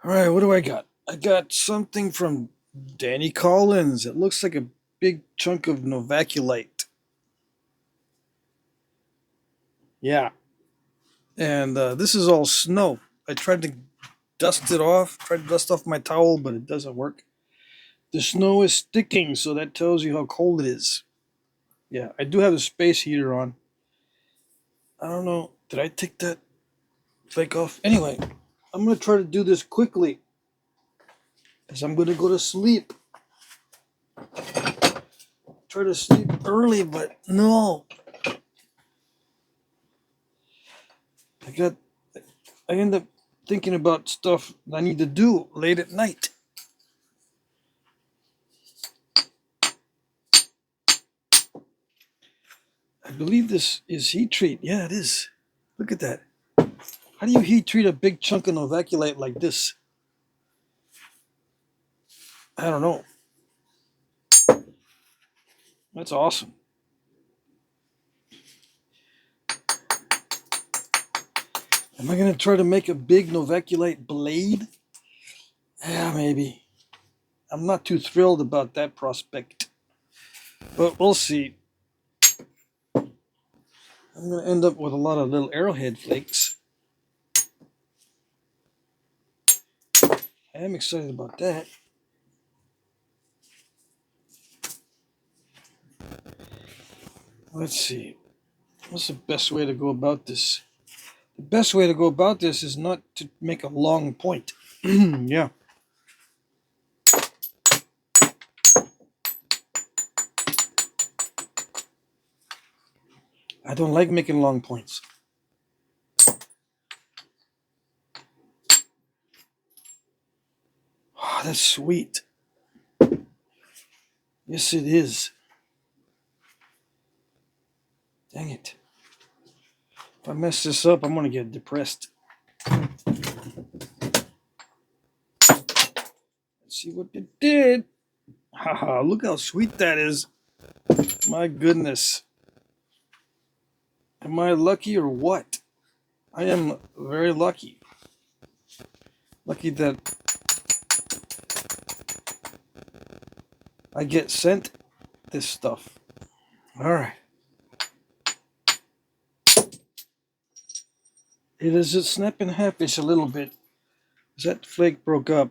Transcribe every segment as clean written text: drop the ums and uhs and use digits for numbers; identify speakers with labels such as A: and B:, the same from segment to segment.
A: All right, what do I got? I got something from Danny Collins. It looks like a big chunk of Novaculite. Yeah, and this is all snow. I tried to dust it off, tried to dust off my towel, but it doesn't work. The snow is sticking, so that tells you how cold it is. Yeah, I do have the space heater on. I don't know. Did I take that flake off? Anyway, I'm going to try to do this quickly because I'm going to go to sleep. Try to sleep early, but no. I end up thinking about stuff I need to do late at night. I believe this is heat treat. Yeah, it is. Look at that. How do you heat treat a big chunk of Novaculite like this? I don't know. That's awesome. Am I going to try to make a big Novaculite blade? Yeah, maybe. I'm not too thrilled about that prospect. But we'll see. I'm going to end up with a lot of little arrowhead flakes. I am excited about that. Let's see. What's the best way to go about this? The best way to go about this is not to make a long point. Yeah. I don't like making long points. Oh, that's sweet. Yes, it is. Dang it. If I mess this up, I'm going to get depressed. Let's see what it did. Haha, look how sweet that is. My goodness. Am I lucky or what? I am very lucky. Lucky that I get sent this stuff. All right. It is a snap in half-ish a little bit. That flake broke up.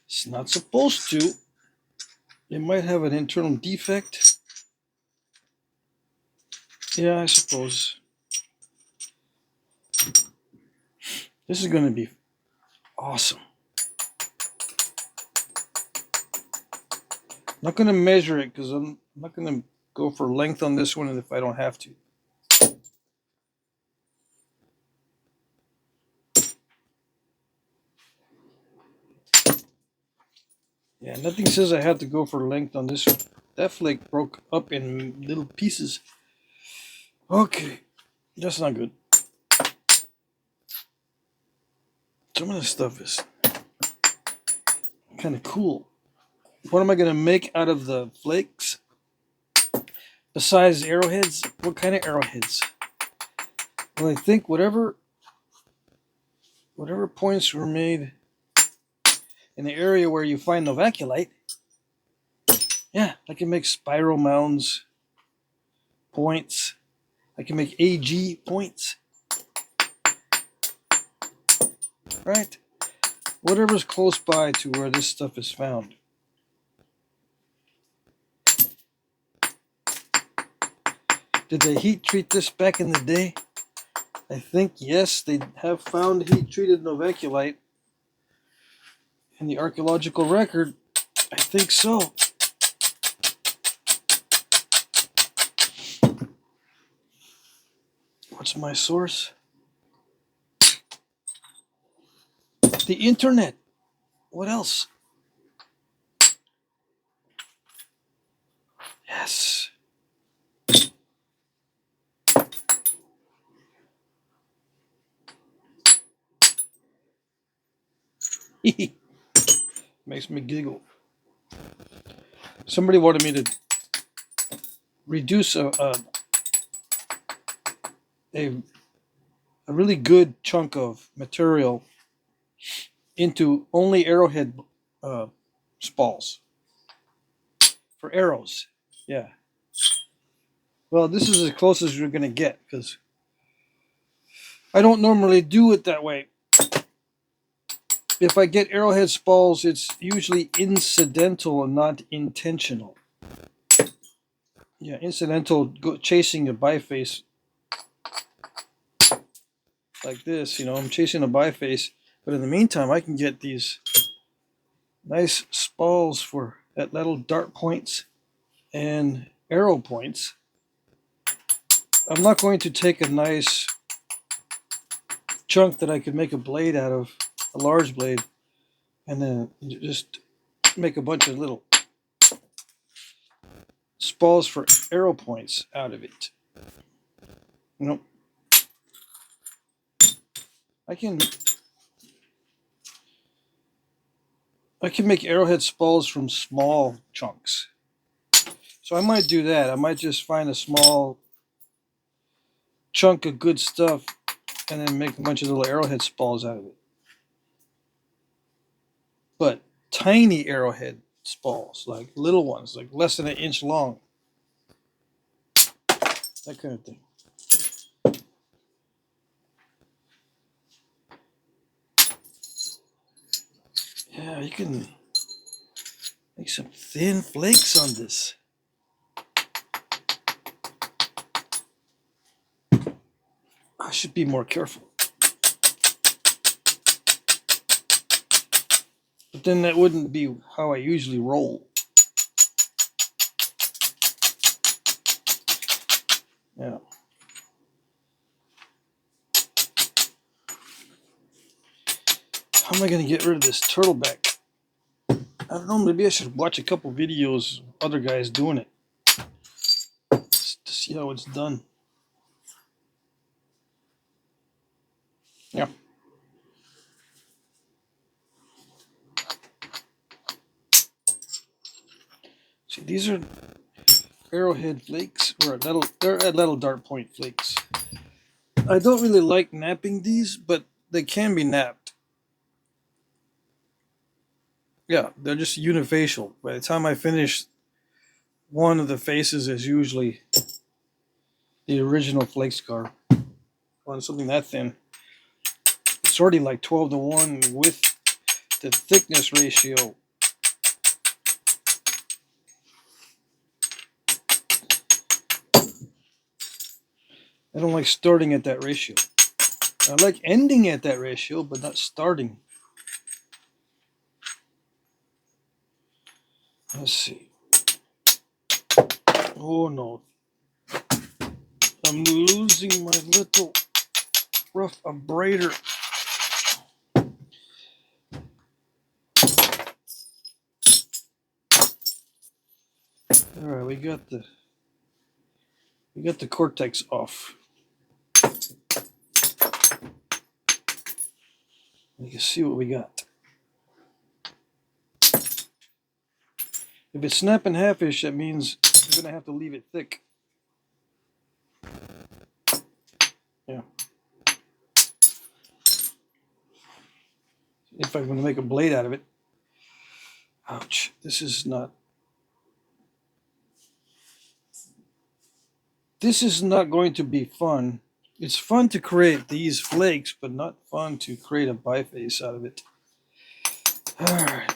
A: It's not supposed to. It might have an internal defect. Yeah, I suppose. This is going to be awesome. I'm not going to measure it because I'm not going to go for length on this one if I don't have to. Yeah, nothing says I have to go for length on this one. That flake broke up in little pieces. Okay, that's not good. Some of this stuff is kind of cool. What am I going to make out of the flakes? Besides arrowheads? What kind of arrowheads? Well, I think whatever points were made in the area where you find Novaculite, yeah, I can make spiral mounds, points. I can make AG points. Right? Whatever's close by to where this stuff is found. Did they heat treat this back in the day? I think yes, they have found heat treated Novaculite in the archaeological record. I think so. What's my source? The internet. What else? Yes. Makes me giggle. Somebody wanted me to reduce a really good chunk of material into only arrowhead spalls for arrows. Yeah. Well, this is as close as you're going to get because I don't normally do it that way. If I get arrowhead spalls, it's usually incidental and not intentional. Yeah, incidental, chasing a biface like this. You know, I'm chasing a biface, but in the meantime, I can get these nice spalls for at little dart points and arrow points. I'm not going to take a nice chunk that I could make a blade out of, a large blade, and then just make a bunch of little spalls for arrow points out of it. You know, I can make arrowhead spalls from small chunks. So I might do that. I might just find a small chunk of good stuff and then make a bunch of little arrowhead spalls out of it. But tiny arrowhead spalls, like little ones, like less than an inch long. That kind of thing. Yeah, you can make some thin flakes on this. I should be more careful. But then that wouldn't be how I usually roll. Yeah. How am I going to get rid of this turtleback? I don't know, maybe I should watch a couple videos of other guys doing it to see how it's done. Yeah. See, these are arrowhead flakes, or they're little dart point flakes. I don't really like napping these, but they can be napped. Yeah, they're just unifacial. By the time I finish, one of the faces is usually the original flake scar on something that thin. It's already like 12:1 with the thickness ratio. I don't like starting at that ratio. I like ending at that ratio, but not starting. Let's see. Oh no. I'm losing my little rough abrader. Alright, we got the cortex off. You can see what we got. If it's snapping halfish, that means you're gonna have to leave it thick. Yeah. If I'm gonna make a blade out of it. Ouch. This is not going to be fun. It's fun to create these flakes, but not fun to create a biface out of it. Alright.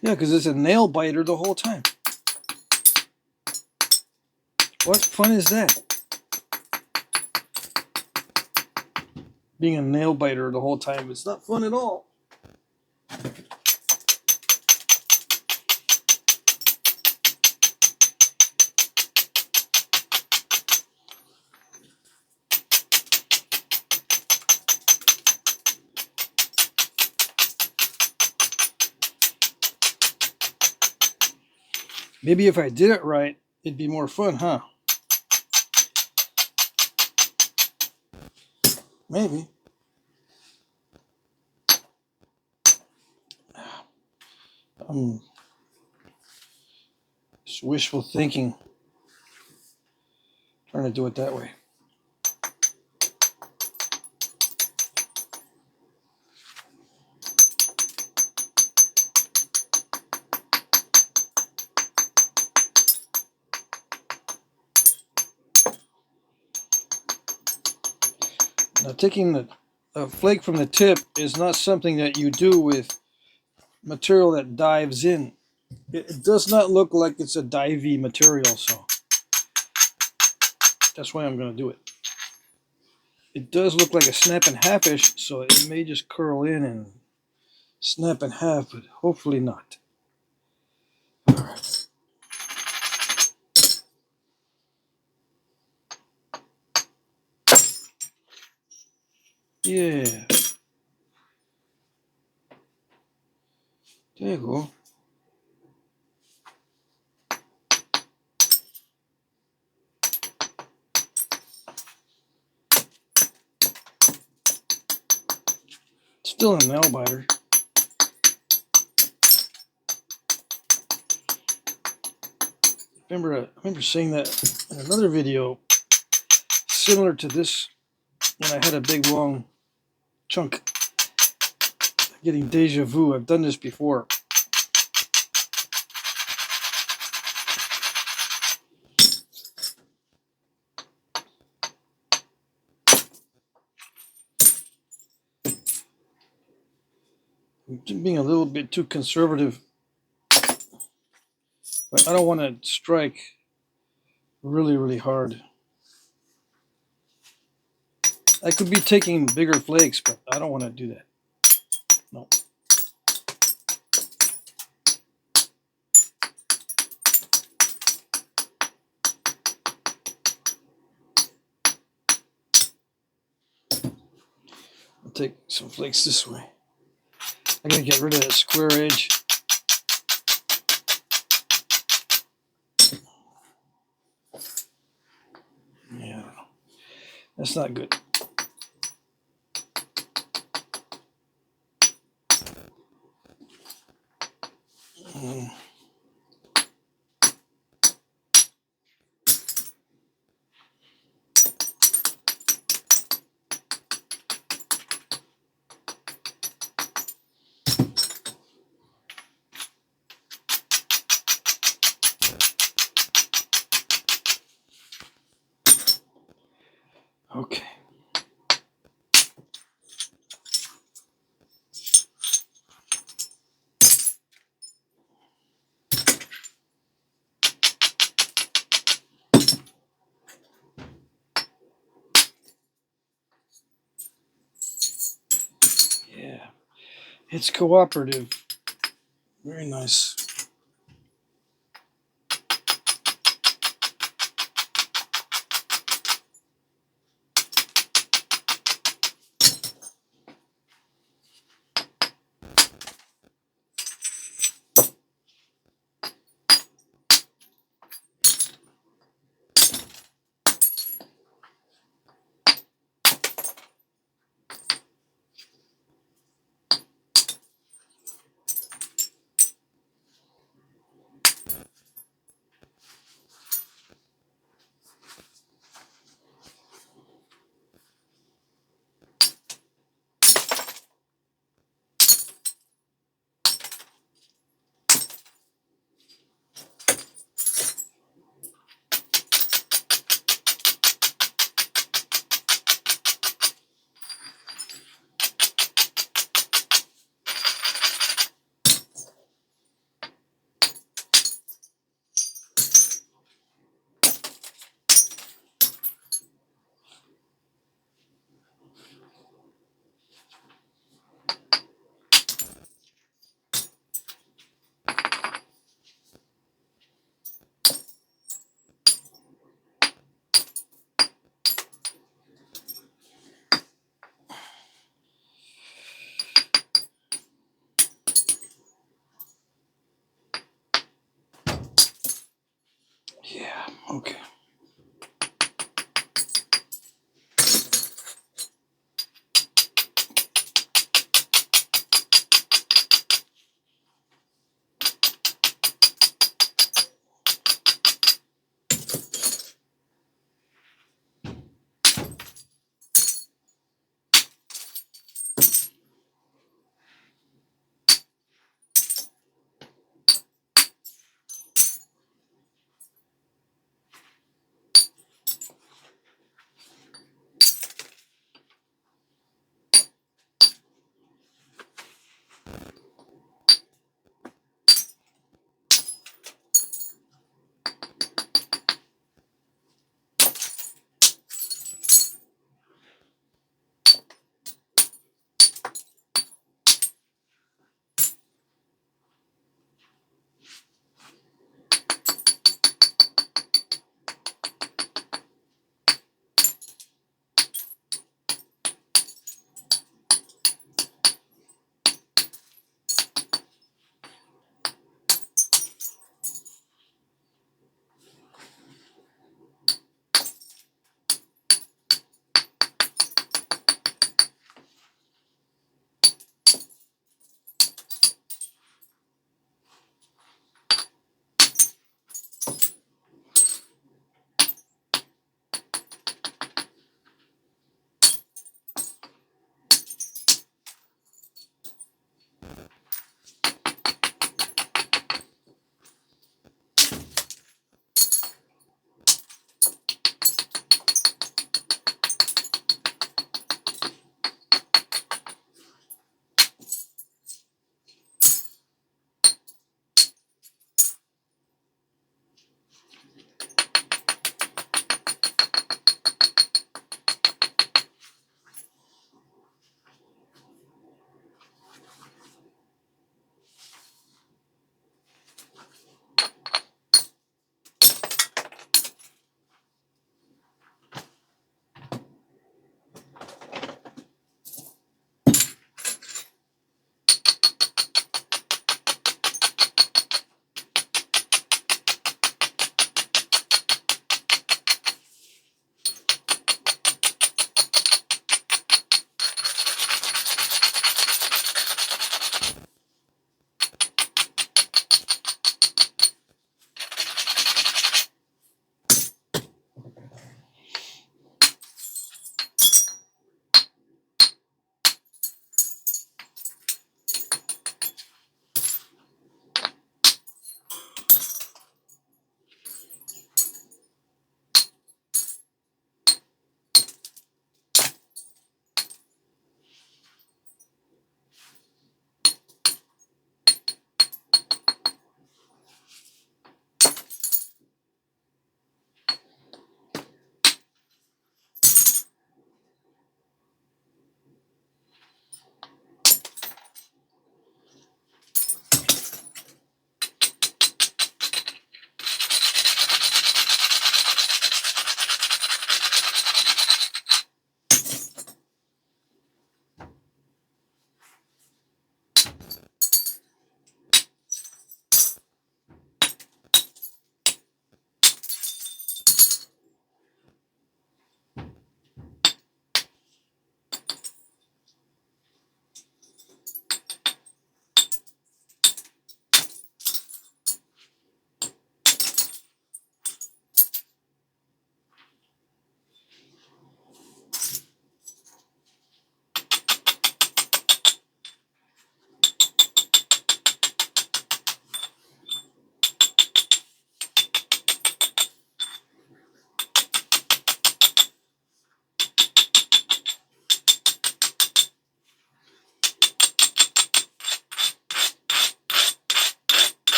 A: Yeah, because it's a nail biter the whole time. What fun is that? Being a nail biter the whole time, it's not fun at all. Maybe if I did it right, it'd be more fun, huh? Maybe. It's wishful thinking. Trying to do it that way. Now, taking a flake from the tip is not something that you do with material that dives in. It does not look like it's a divey material, so that's why I'm going to do it. It does look like a snap in half-ish, so it may just curl in and snap in half, but hopefully not. All right. Yeah. There you go. Still a nail biter. I remember saying that in another video similar to this when I had a big long chunk. Getting deja vu. I've done this before. I'm being a little bit too conservative. But I don't want to strike really, really hard. I could be taking bigger flakes, but I don't want to do that. No. I'll take some flakes this way. I gotta get rid of that square edge. Yeah, I don't know. That's not good. Okay. Yeah. It's cooperative. Very nice.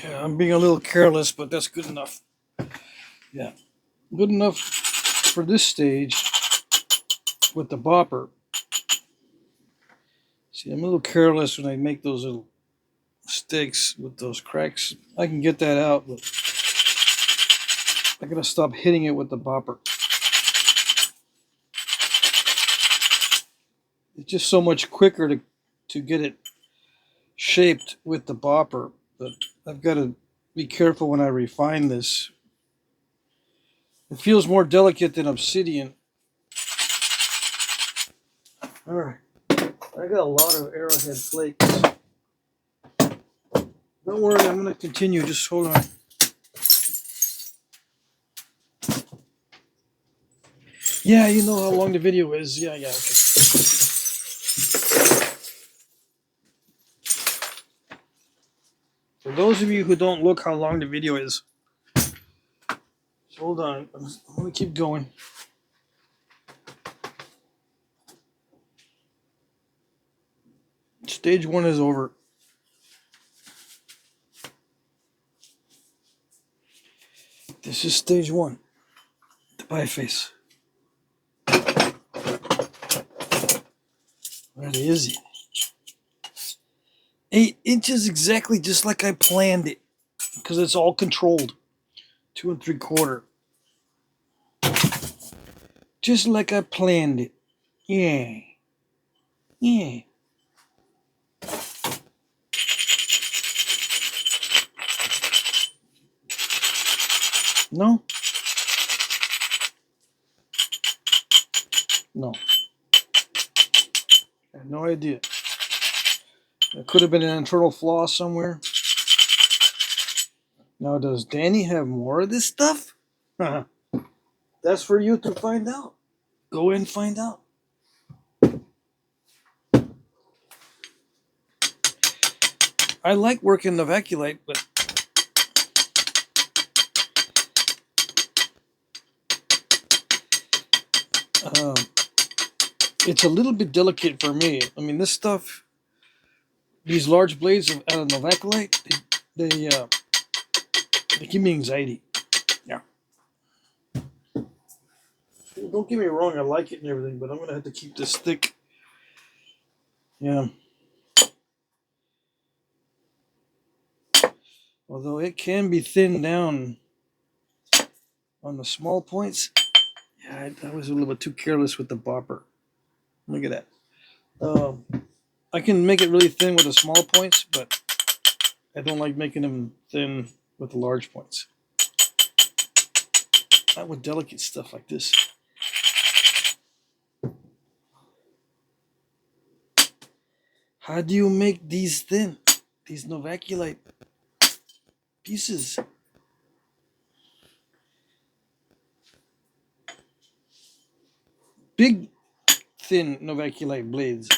A: Yeah, I'm being a little careless, but that's good enough. Yeah, good enough for this stage with the bopper. See, I'm a little careless when I make those little sticks with those cracks. I can get that out, but I gotta stop hitting it with the bopper. It's just so much quicker to get it shaped with the bopper, but I've got to be careful when I refine this. It feels more delicate than Obsidian. All right, I got a lot of Arrowhead flakes. Don't worry, I'm going to continue. Just hold on. Yeah, you know how long the video is. Yeah, okay. For those of you who don't look how long the video is, hold on. I'm going to keep going. Stage 1 is over. This is stage 1, the biface. Where is it? 8 inches exactly, just like I planned it, because it's all controlled. 2 3/4. Just like I planned it. Yeah. Yeah. No? No. I have no idea. There could have been an internal flaw somewhere. Now, does Danny have more of this stuff? That's for you to find out. Go and find out. I like working Novaculite, but it's a little bit delicate for me. I mean, this stuff, these large blades out of Novaculite, they give me anxiety. Yeah. Don't get me wrong, I like it and everything, but I'm going to have to keep this thick. Yeah. Although it can be thinned down on the small points. Yeah, I was a little bit too careless with the bopper. Look at that. I can make it really thin with the small points, but I don't like making them thin with the large points. Not with delicate stuff like this. How do you make these thin? These Novaculite pieces. Big, thin Novaculite blades.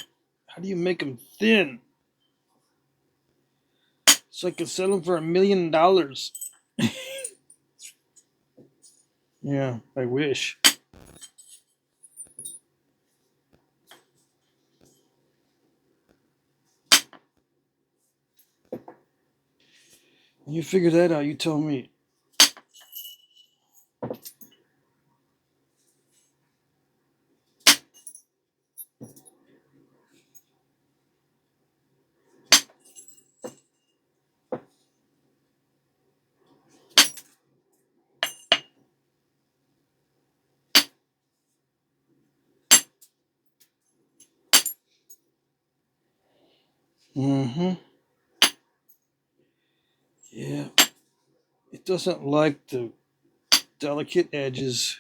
A: How do you make them thin? So I can sell them for $1 million. Yeah, I wish. You figure that out, you tell me. Mm-hmm. Yeah. It doesn't like the delicate edges.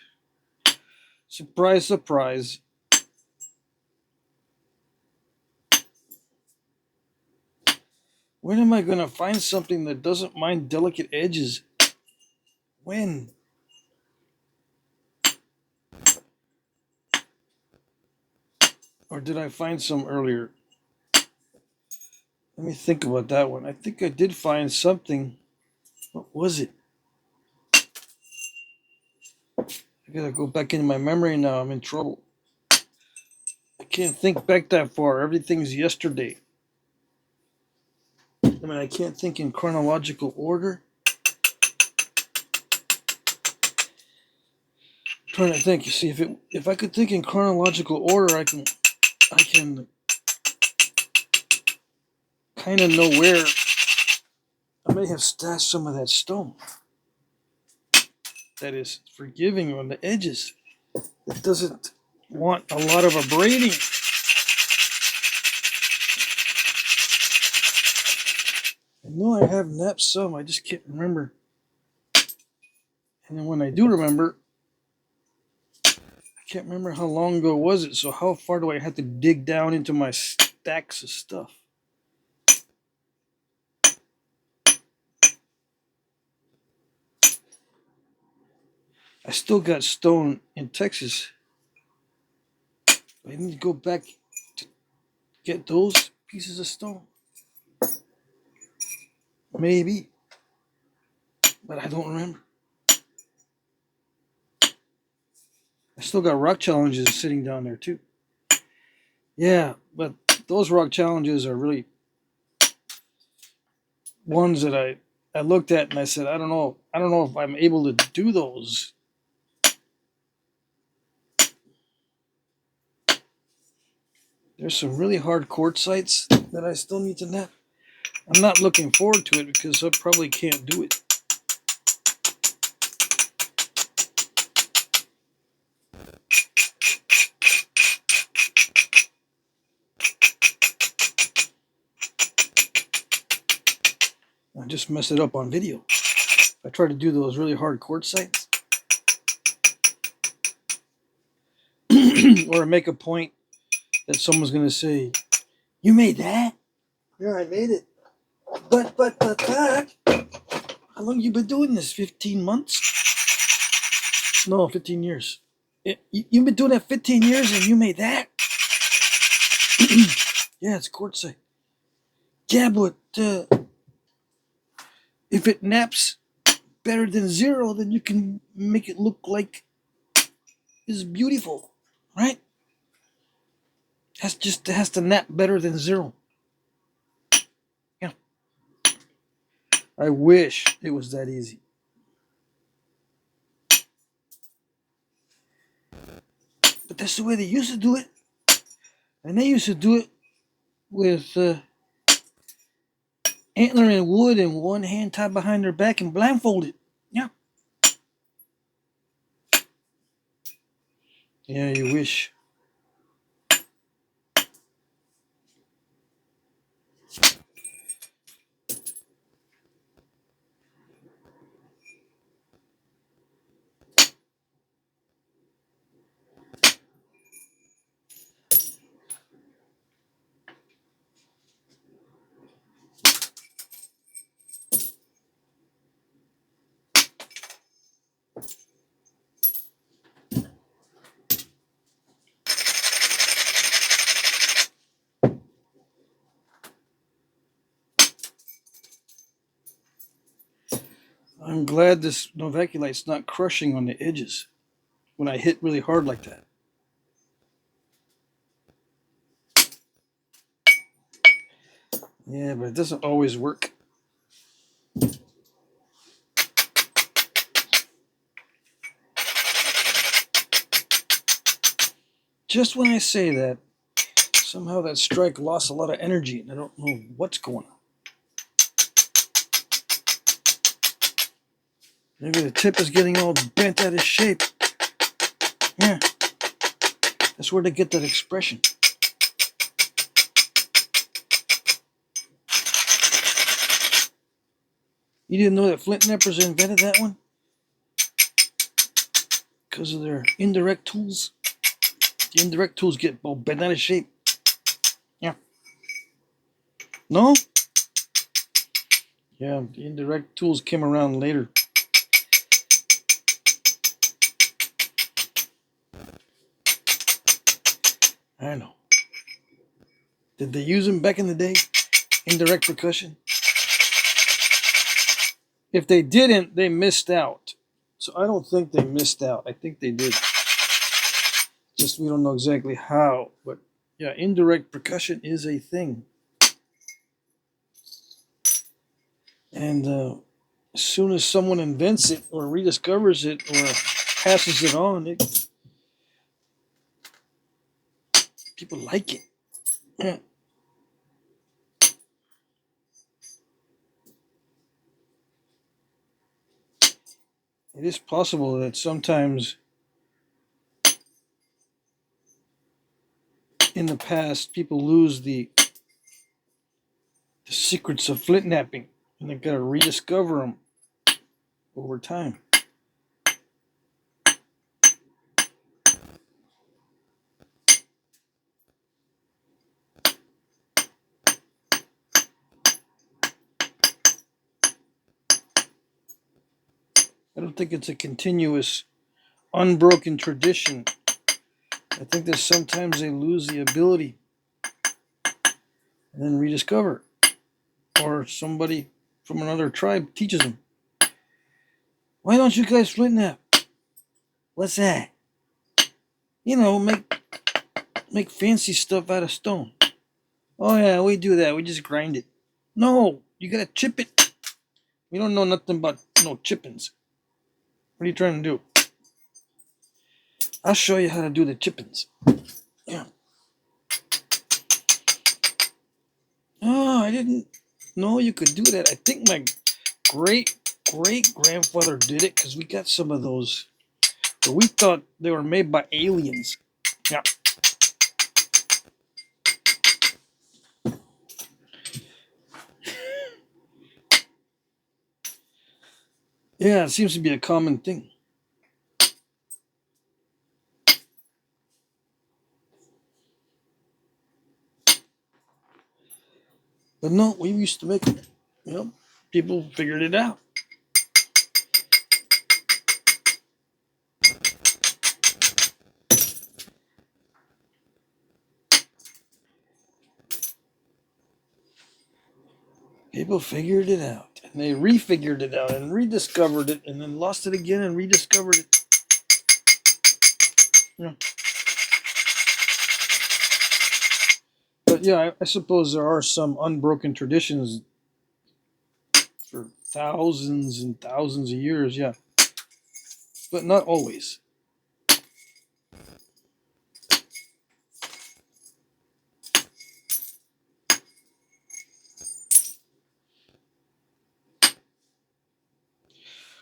A: Surprise, surprise. When am I going to find something that doesn't mind delicate edges? When? Or did I find some earlier? Let me think about that one. I think I did find something. What was it? I gotta go back into my memory now. I'm in trouble. I can't think back that far. Everything's yesterday. Let I mean, I can't think in chronological order. I'm trying to think. You see, if I could think in chronological order, I can kind of know where I may have stashed some of that stone. That is forgiving on the edges. It doesn't want a lot of abrading. I know I have napped some, I just can't remember. And then when I do remember, I can't remember how long ago was it, so how far do I have to dig down into my stacks of stuff? I still got stone in Texas. I need to go back to get those pieces of stone. Maybe. But I don't remember. I still got rock challenges sitting down there too. Yeah, but those rock challenges are really ones that I looked at and I said, I don't know if I'm able to do those. There's some really hard quartzites that I still need to nap. I'm not looking forward to it because I probably can't do it. I just messed it up on video. I tried to do those really hard quartzites or make a point that someone's going to say, you made that? Yeah, I made it. But, how long you been doing this? 15 months? No, 15 years. You've been doing that 15 years and you made that? Yeah, it's quartzite. Yeah, but if it naps better than 0, then you can make it look like it's beautiful, right? It has to nap better than 0. Yeah. I wish it was that easy. But that's the way they used to do it. And they used to do it with antler and wood and one hand tied behind their back and blindfolded. Yeah. Yeah, you wish. I'm glad this Novaculite's not crushing on the edges when I hit really hard like that. Yeah, but it doesn't always work. Just when I say that, somehow that strike lost a lot of energy and I don't know what's going on. Maybe the tip is getting all bent out of shape. Yeah, that's where they get that expression. You didn't know that Flintknappers invented that one? Because of their indirect tools. The indirect tools get all bent out of shape. Yeah. No? Yeah, the indirect tools came around later. I know. Did they use them back in the day? Indirect percussion? If they didn't, they missed out. So I don't think they missed out. I think they did. Just we don't know exactly how. But yeah, indirect percussion is a thing. And as soon as someone invents it or rediscovers it or passes it on, people like it. Yeah. It is possible that sometimes in the past people lose the secrets of Flintknapping, and they've got to rediscover them over time. I don't think it's a continuous, unbroken tradition. I think that sometimes they lose the ability and then rediscover, or somebody from another tribe teaches them. Why don't you guys Flintnap? What's that? You know, make fancy stuff out of stone. Oh yeah, we do that. We just grind it. No, you gotta chip it. We don't know nothing about no chippings. What are you trying to do? I'll show you how to do the chippings. Yeah. Oh, I didn't know you could do that. I think my great grandfather did it because we got some of those. But we thought they were made by aliens. Yeah. Yeah, it seems to be a common thing. But no, we used to make them. You know, people figured it out. People figured it out. And they refigured it out and rediscovered it and then lost it again and rediscovered it. Yeah. But yeah, I suppose there are some unbroken traditions for thousands and thousands of years, yeah. But not always.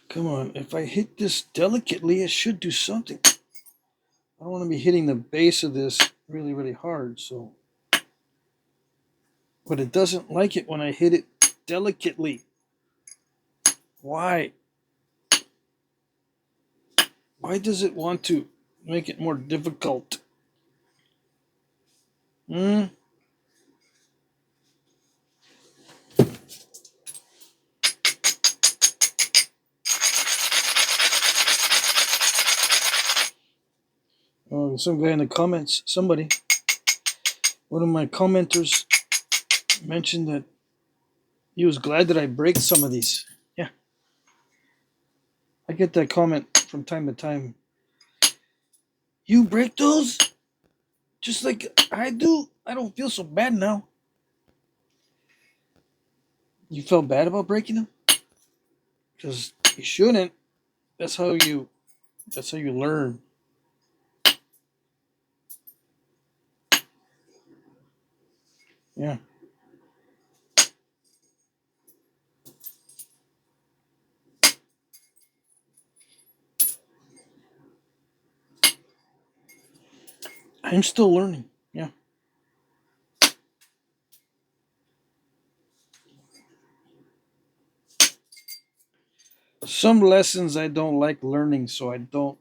A: Come on, if I hit this delicately, it should do something. I don't want to be hitting the base of this really, really hard, so. But it doesn't like it when I hit it delicately. Why? Why does it want to make it more difficult? Hmm? Oh, some guy in the comments, one of my commenters mentioned that he was glad that I break some of these. Yeah. I get that comment from time to time. You break those? Just like I do? I don't feel so bad now. You felt bad about breaking them? Because you shouldn't. That's how you learn. Yeah. I'm still learning. Yeah. Some lessons I don't like learning, so I don't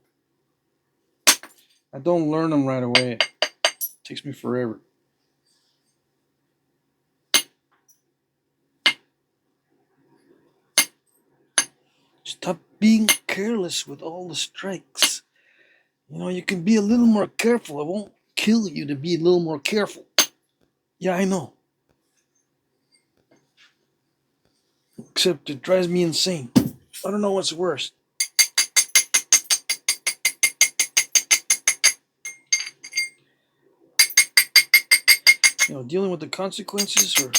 A: learn them right away. It takes me forever. Stop being careless with all the strikes. You know, you can be a little more careful. I won't kill you to be a little more careful. Yeah, I know. Except it drives me insane. I don't know what's worse. You know, dealing with the consequences or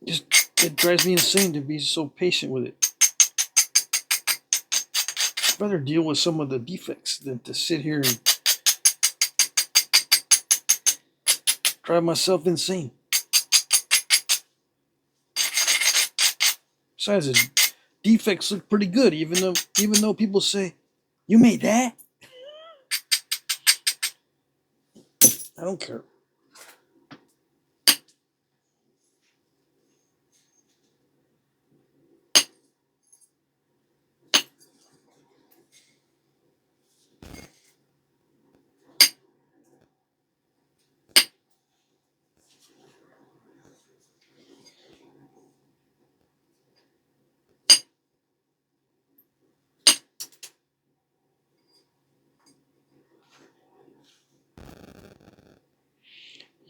A: just It drives me insane to be so patient with it. I'd rather deal with some of the defects than to sit here and drive myself insane. Besides, the defects look pretty good, even though people say, "You made that?" I don't care.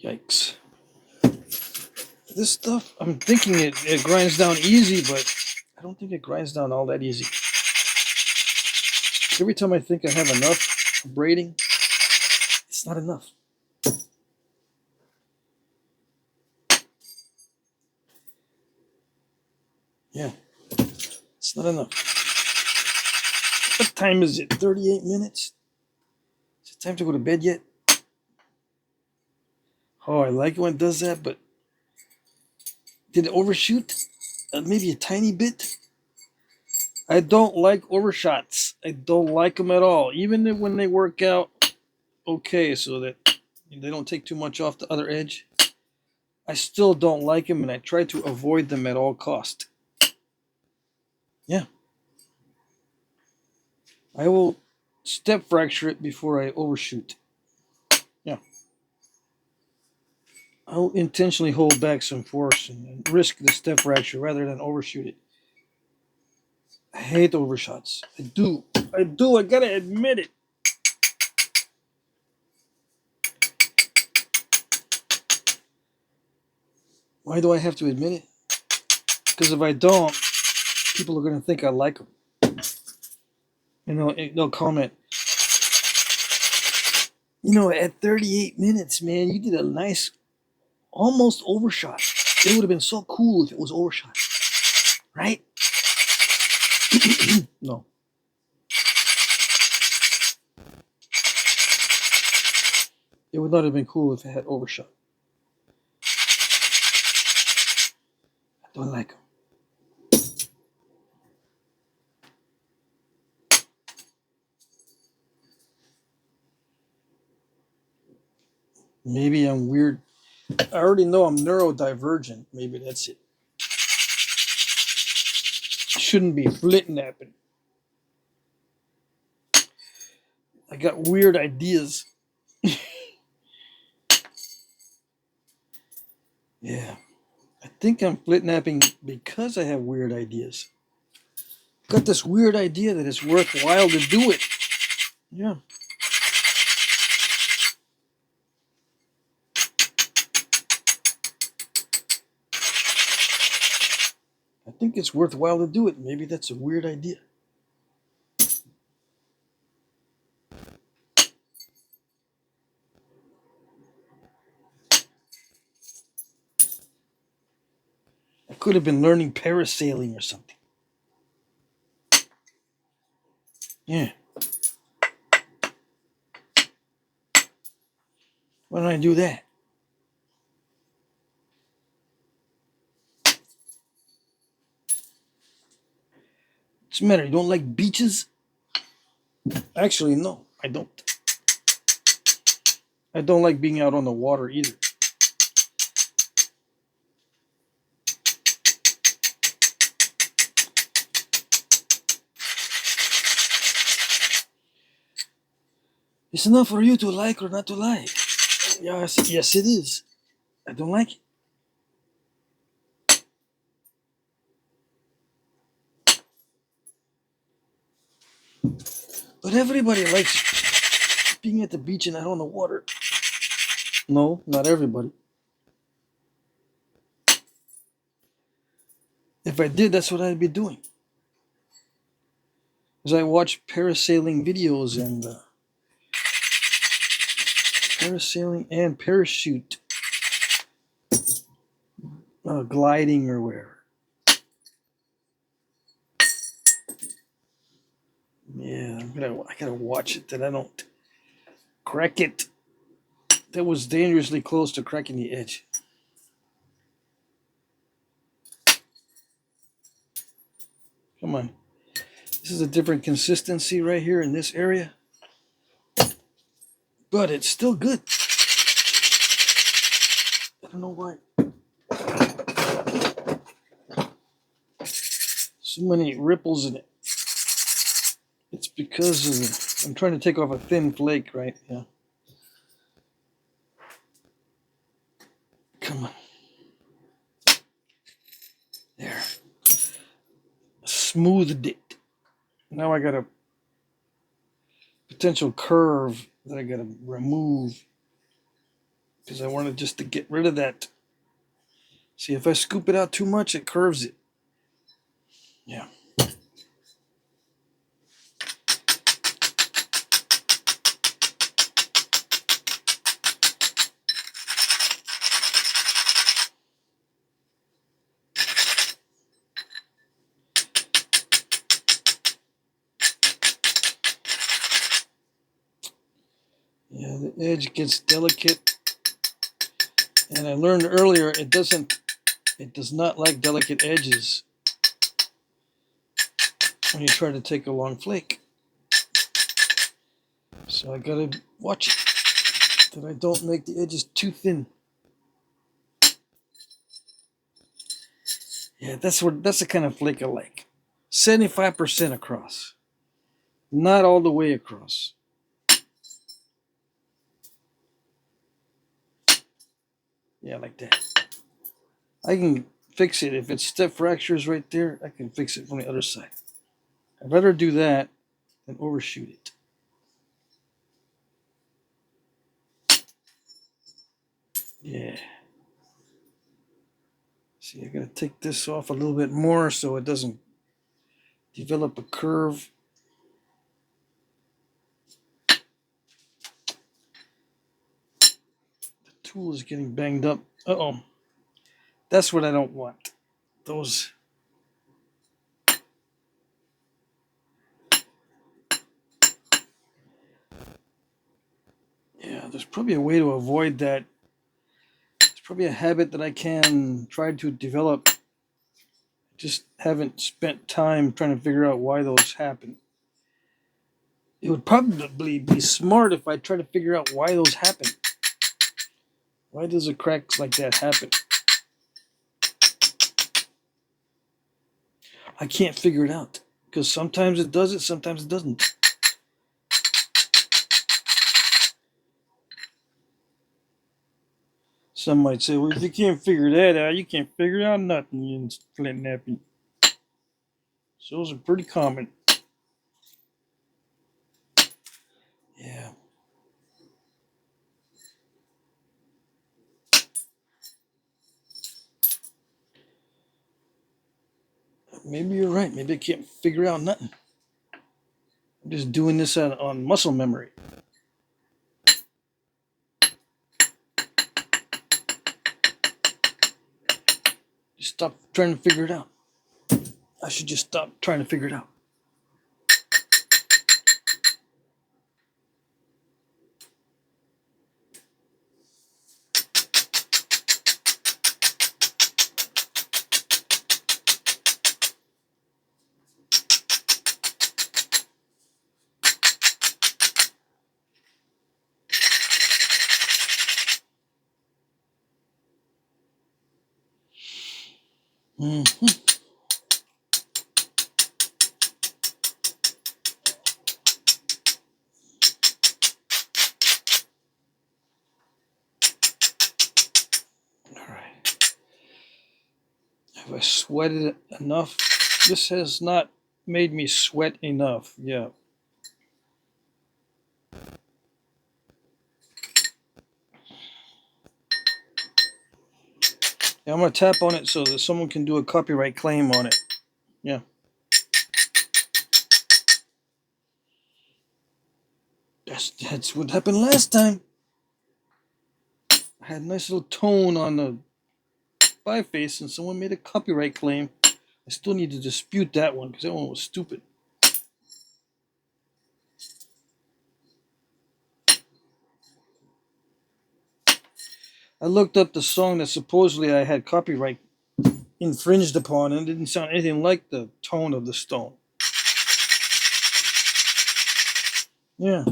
A: Yikes. This stuff, I'm thinking it grinds down easy, but I don't think it grinds down all that easy. Every time I think I have enough braiding, it's not enough. Yeah, it's not enough. What time is it? 38 minutes? Is it time to go to bed yet? Oh, I like it when it does that, but did it overshoot? Maybe a tiny bit? I don't like overshots. I don't like them at all. Even when they work out okay, so that they don't take too much off the other edge, I still don't like them, and I try to avoid them at all cost. Yeah. I will step fracture it before I overshoot. Yeah. I'll intentionally hold back some force and risk the step fracture rather than overshoot it. I hate overshots. I do. I gotta admit it. Why do I have to admit it? Because if I don't, people are gonna think I like them. And they'll comment, at 38 minutes, man, you did a nice, almost overshot. It would have been so cool if it was overshot. Right? No. It would not have been cool if it had overshot. I don't like them. Maybe I'm weird. I already know I'm neurodivergent. Maybe that's it. Shouldn't be Flintknapping. I got weird ideas. Yeah. I think I'm Flintknapping because I have weird ideas. Got this weird idea that it's worthwhile to do it. Yeah. I think it's worthwhile to do it. Maybe that's a weird idea. I could have been learning parasailing or something. Yeah. Why don't I do that? What's the matter? You don't like beaches? Actually, no, I don't. I don't like being out on the water either. It's enough for you to like or not to like. Yes, it is. I don't like it. But everybody likes being at the beach and out on the water. No, not everybody. If I did, that's what I'd be doing. As I watch parasailing videos and parasailing and parachute gliding or whatever. Yeah, I gotta watch it that I don't crack it. That was dangerously close to cracking the edge. Come on. This is a different consistency right here in this area. But it's still good. I don't know why. So many ripples in it. It's because of I'm trying to take off a thin flake, right? Yeah. Come on. There. Smoothed it. Now I got a potential curve that I got to remove because I wanted just to get rid of that. See, if I scoop it out too much, it curves it. Yeah. Yeah, the edge gets delicate. And I learned earlier it does not like delicate edges when you try to take a long flake. So I gotta watch it that I don't make the edges too thin. Yeah, that's the kind of flake I like. 75% across. Not all the way across. Yeah, like that. I can fix it. If it's step fractures right there, I can fix it from the other side. I'd rather do that than overshoot it. Yeah. See, I gotta take this off a little bit more so it doesn't develop a curve. The tool is getting banged up. Uh-oh. That's what I don't want. Those. Yeah, there's probably a way to avoid that. It's probably a habit that I can try to develop. Just haven't spent time trying to figure out why those happen. It would probably be smart if I try to figure out why those happen. Why does a crack like that happen? I can't figure it out because sometimes it does it, sometimes it doesn't. Some might say, well, if you can't figure that out, you can't figure out nothing in Flintknapping. So those are pretty common. Yeah. Maybe you're right. Maybe I can't figure out nothing. I'm just doing this on muscle memory. Just stop trying to figure it out. I should just stop trying to figure it out. Mm-hmm. All right. Have I sweated it enough? This has not made me sweat enough. Yeah. Yeah, I'm going to tap on it so that someone can do a copyright claim on it. Yeah. That's what happened last time. I had a nice little tone on the biface and someone made a copyright claim. I still need to dispute that one because that one was stupid. I looked up the song that supposedly I had copyright infringed upon, and it didn't sound anything like the tone of the stone. Yeah.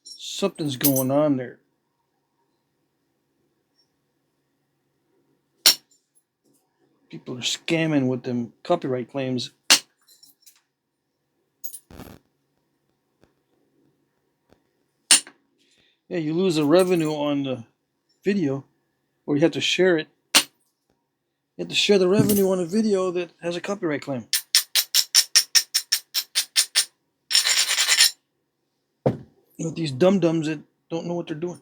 A: Something's going on there. People are scamming with them copyright claims. Yeah, you lose the revenue on the video, or you have to share it. You have to share the revenue on a video that has a copyright claim. You know, these dum-dums that don't know what they're doing.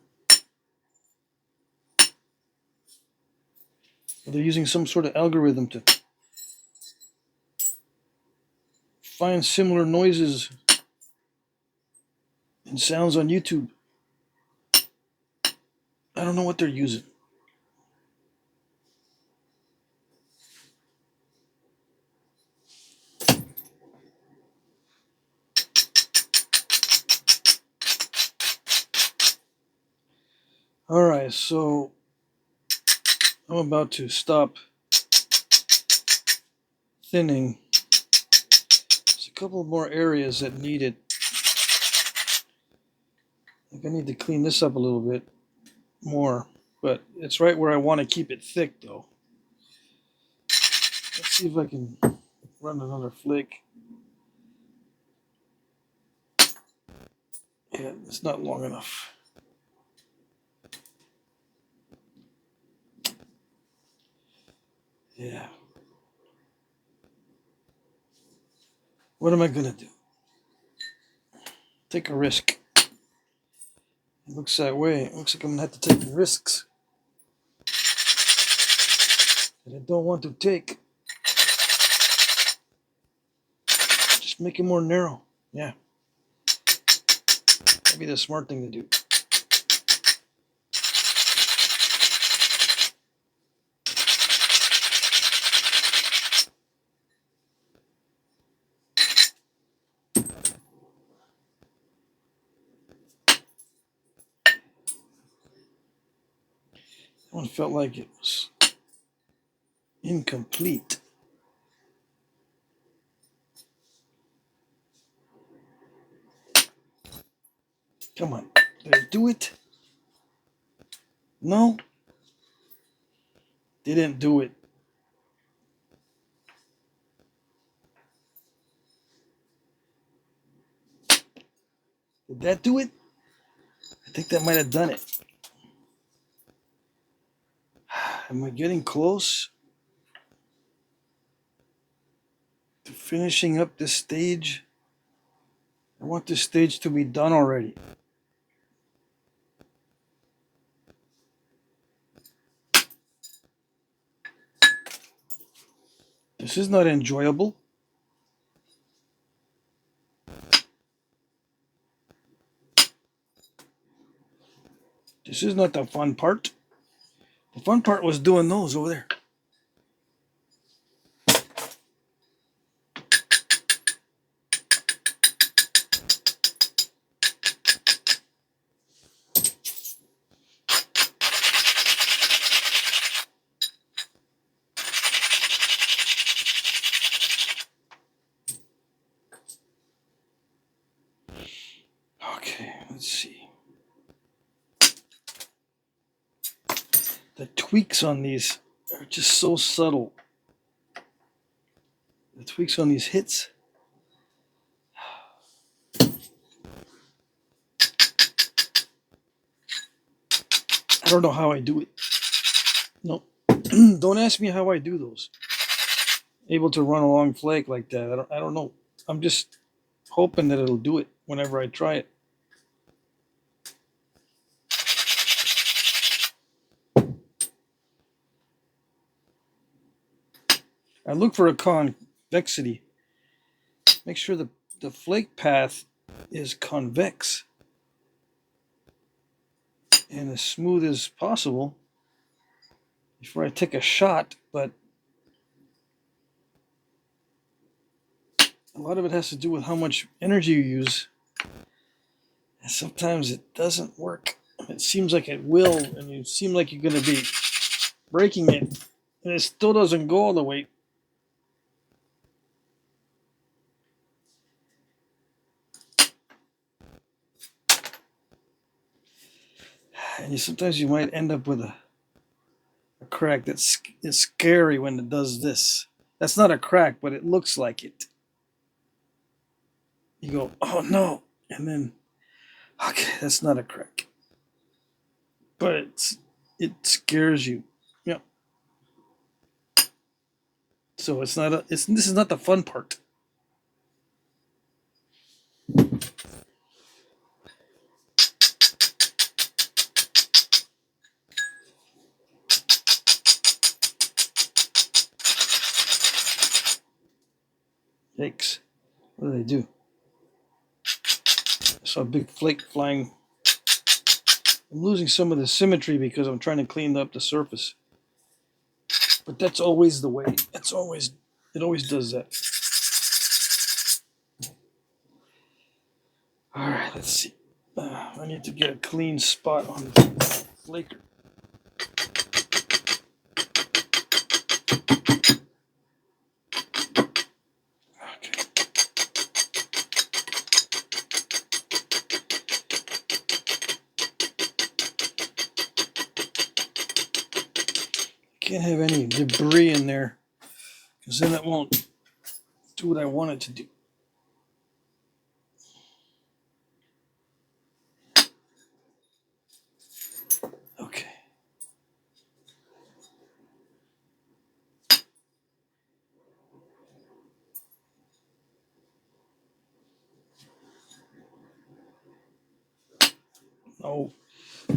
A: They're using some sort of algorithm to find similar noises and sounds on YouTube. I don't know what they're using. All right, so I'm about to stop thinning. There's a couple more areas that need it. I think I need to clean this up a little bit more, but it's right where I want to keep it thick, though. Let's see if I can run another flake. Yeah, it's not long enough. Yeah. What am I gonna do? Take a risk. It looks that way. It looks like I'm gonna have to take risks that I don't want to take. Just make it more narrow. Yeah. That'd be the smart thing to do. That one felt like it was incomplete. Come on. Did I do it? No? Didn't do it. Did that do it? I think that might have done it. Am I getting close to finishing up this stage? I want this stage to be done already. This is not enjoyable. This is not the fun part. The fun part was doing those over there. Okay, let's see. The tweaks on these are just so subtle. The tweaks on these hits. I don't know how I do it. No, don't ask me how I do those. Able to run a long flake like that. I don't know. I'm just hoping that it'll do it whenever I try it. I look for a convexity. Make sure the flake path is convex and as smooth as possible before I take a shot, but a lot of it has to do with how much energy you use. Sometimes it doesn't work. It seems like it will, and you seem like you're going to be breaking it, and it still doesn't go all the way. And sometimes you might end up with a crack that's scary when it does this. That's not a crack, but it looks like it. You go, oh no, and then, okay, that's not a crack. But it scares you. Yeah. So it's not this is not the fun part. Yikes. What do they do? I saw a big flake flying. I'm losing some of the symmetry because I'm trying to clean up the surface. But that's always the way. It always does that. All right, let's see. I need to get a clean spot on the flaker. Okay. Can't have any debris in there because then it won't do what I want it to do. Okay. Oh,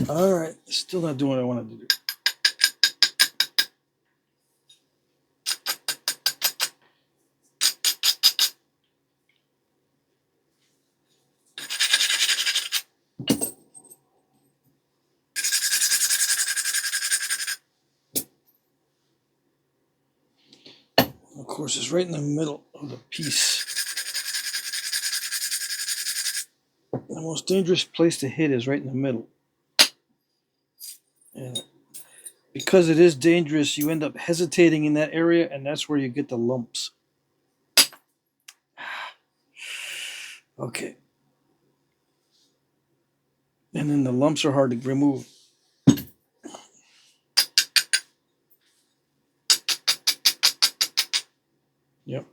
A: all right. Still not doing what I wanted to do. Of course, it's right in the middle of the piece. The most dangerous place to hit is right in the middle. And because it is dangerous, you end up hesitating in that area, and that's where you get the lumps. Okay. And then the lumps are hard to remove. Yep.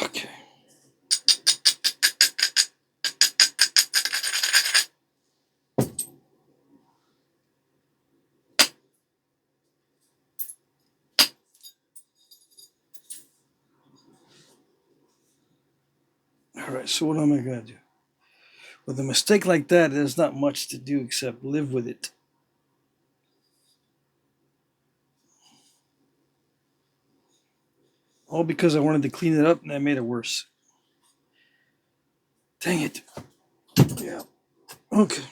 A: Okay. All right, so what am I going to do? With a mistake like that, there's not much to do except live with it. All because I wanted to clean it up and I made it worse. Dang it. Yeah. Okay.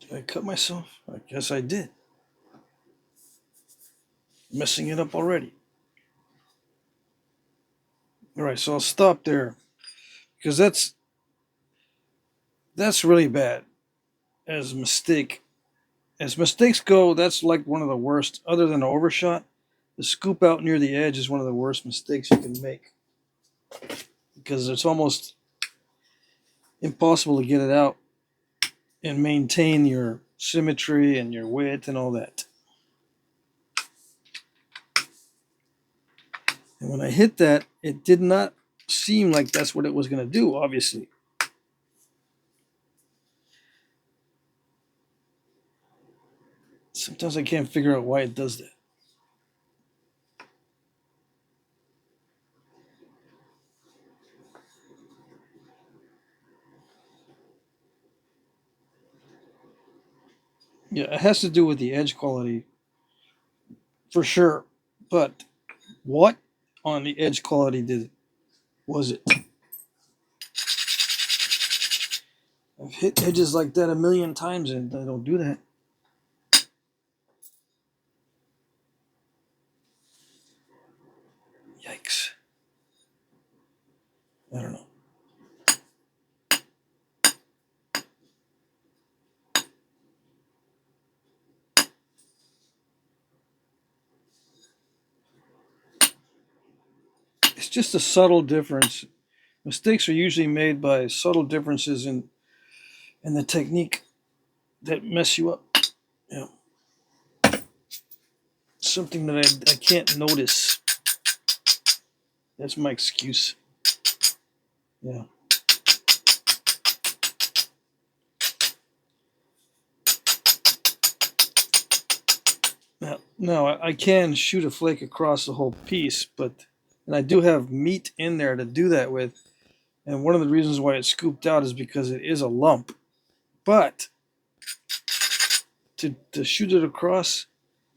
A: Did I cut myself? I guess I did. Messing it up already. All right, so I'll stop there because that's really bad as a mistake. As mistakes go, that's like one of the worst. Other than an overshot, the scoop out near the edge is one of the worst mistakes you can make because it's almost impossible to get it out and maintain your symmetry and your width and all that. And when I hit that, it did not seem like that's what it was going to do, obviously. Sometimes I can't figure out why it does that. Yeah, it has to do with the edge quality for sure. But what on the edge quality was it? I've hit edges like that a million times and I don't do that. Yikes. I don't know. It's just a subtle difference. Mistakes are usually made by subtle differences in the technique that mess you up. Yeah. Something that I can't notice. That's my excuse. Yeah. Now I can shoot a flake across the whole piece, and I do have meat in there to do that with. And one of the reasons why it's scooped out is because it is a lump. But to shoot it across,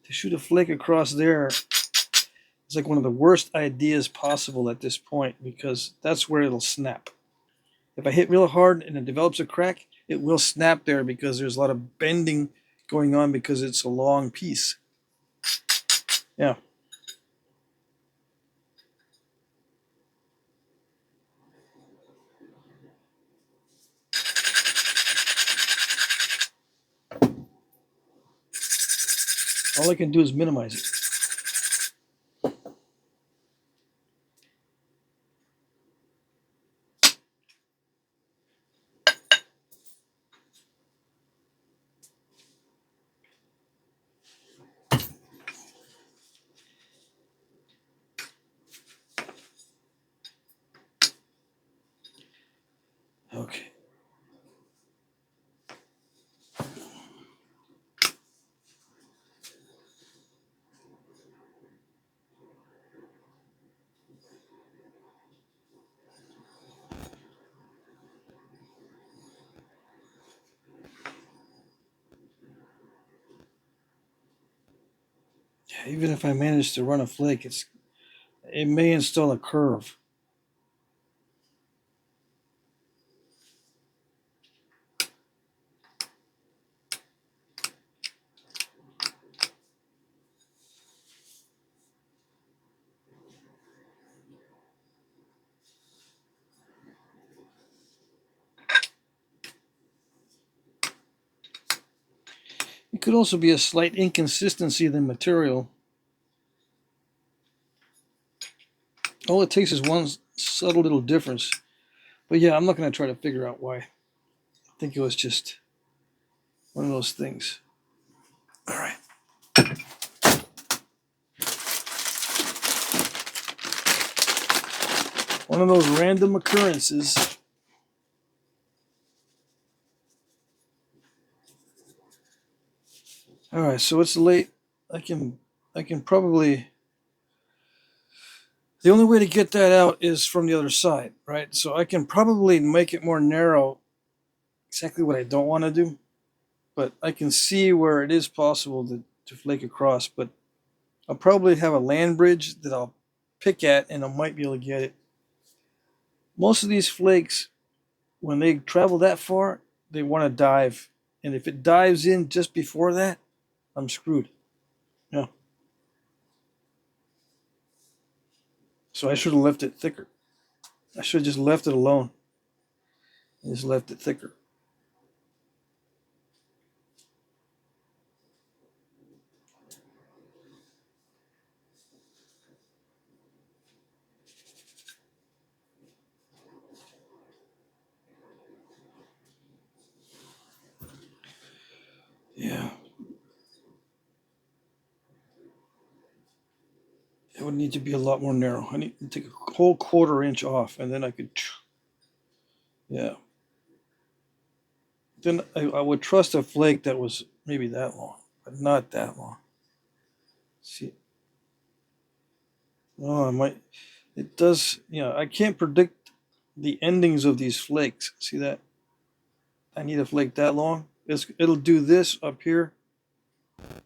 A: to shoot a flake across there, it's like one of the worst ideas possible at this point because that's where it'll snap. If I hit real hard and it develops a crack, it will snap there because there's a lot of bending going on because it's a long piece. Yeah. All I can do is minimize it. Okay. Yeah, even if I manage to run a flake, it may install a curve. It could also be a slight inconsistency in the material. All it takes is one subtle little difference. But yeah, I'm not going to try to figure out why. I think it was just one of those things. All right. One of those random occurrences. All right, so it's late. I can probably. The only way to get that out is from the other side, right? So I can probably make it more narrow. Exactly what I don't want to do, but I can see where it is possible to flake across. But I'll probably have a land bridge that I'll pick at, and I might be able to get it. Most of these flakes, when they travel that far, they want to dive, and if it dives in just before that, I'm screwed. Yeah. So I should have left it thicker. I should have just left it alone and just left it thicker. Yeah. It would need to be a lot more narrow. I need to take a whole quarter-inch off, and then I could. Yeah. Then I would trust a flake that was maybe that long. but not that long. See, oh, I might. It does. I can't predict the endings of these flakes. See that? I need a flake that long. It'll do this up here,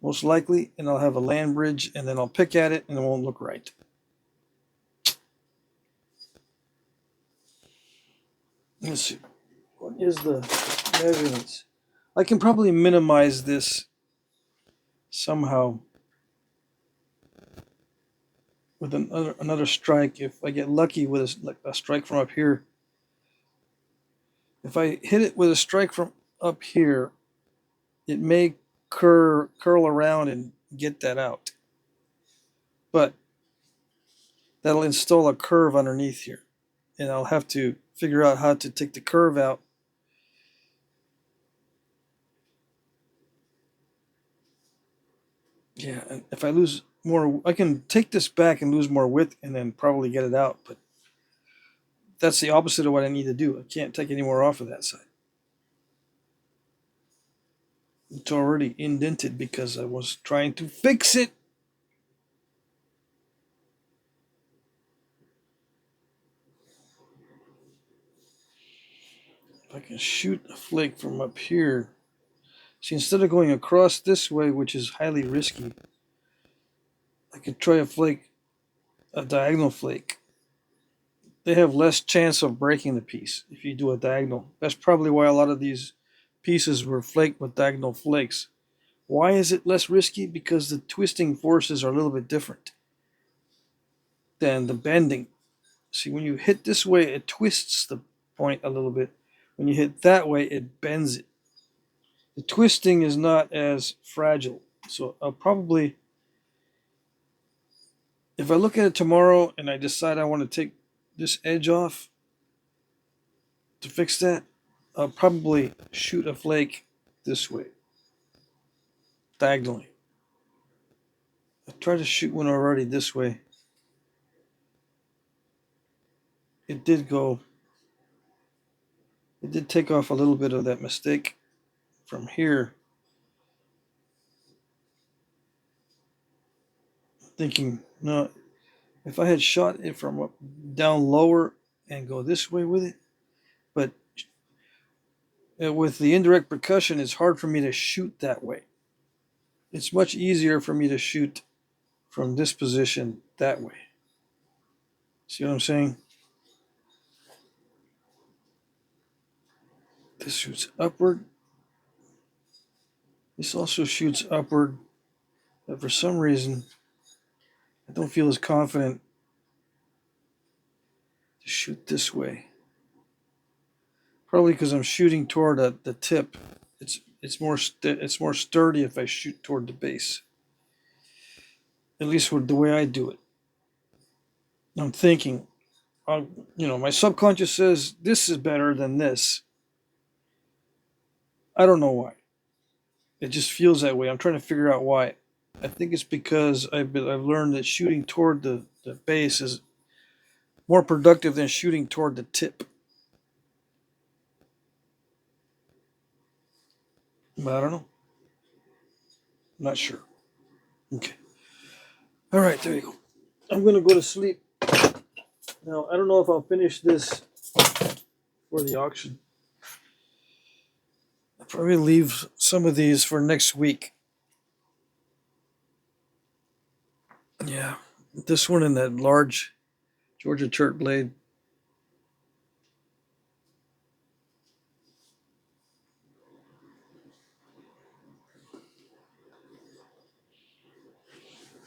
A: most likely, and I'll have a land bridge, and then I'll pick at it, and it won't look right. Let's see. What is the measurements? I can probably minimize this somehow with another strike if I get lucky with a strike from up here. If I hit it with a strike from up here, it may curl around and get that out. But that'll install a curve underneath here. And I'll have to figure out how to take the curve out. Yeah, and if I lose more, I can take this back and lose more width and then probably get it out. But that's the opposite of what I need to do. I can't take any more off of that side. It's already indented because I was trying to fix it. If I can shoot a flake from up here. See, instead of going across this way, which is highly risky, I could try a diagonal flake. They have less chance of breaking the piece if you do a diagonal. That's probably why a lot of these pieces were flaked with diagonal flakes. Why is it less risky? Because the twisting forces are a little bit different than the bending. See, when you hit this way, it twists the point a little bit. When you hit that way, it bends it. The twisting is not as fragile. So I'll probably, if I look at it tomorrow and I decide I want to take this edge off to fix that, I'll probably shoot a flake this way, diagonally. I tried to shoot one already this way. It did take off a little bit of that mistake from here. Thinking, no, if I had shot it from up down lower and go this way with it, but with the indirect percussion, it's hard for me to shoot that way. It's much easier for me to shoot from this position that way. See what I'm saying? This shoots upward. This also shoots upward, but for some reason, I don't feel as confident to shoot this way. Probably because I'm shooting toward the tip. It's more sturdy if I shoot toward the base. At least with the way I do it. I'm thinking, my subconscious says this is better than this. I don't know why. It just feels that way. I'm trying to figure out why. I think it's because I've learned that shooting toward the base is more productive than shooting toward the tip. But I don't know. I'm not sure. Okay. All right, there you go. I'm going to go to sleep. Now, I don't know if I'll finish this for the auction. I'll probably leave some of these for next week. Yeah. This one and that large Georgia Chert blade.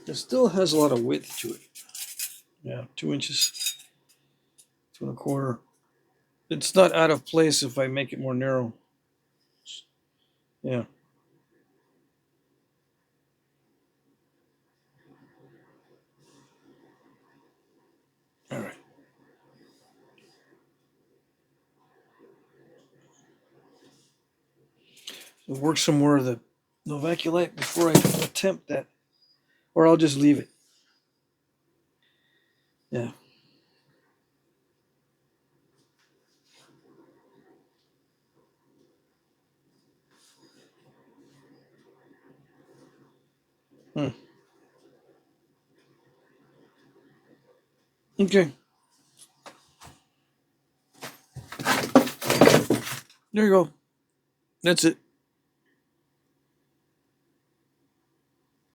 A: It still has a lot of width to it. Yeah, 2 inches, 2 1/4. It's not out of place if I make it more narrow. Yeah. All right. So work some more of the Novaculite before I attempt that, or I'll just leave it. Yeah. Okay. There you go. That's it.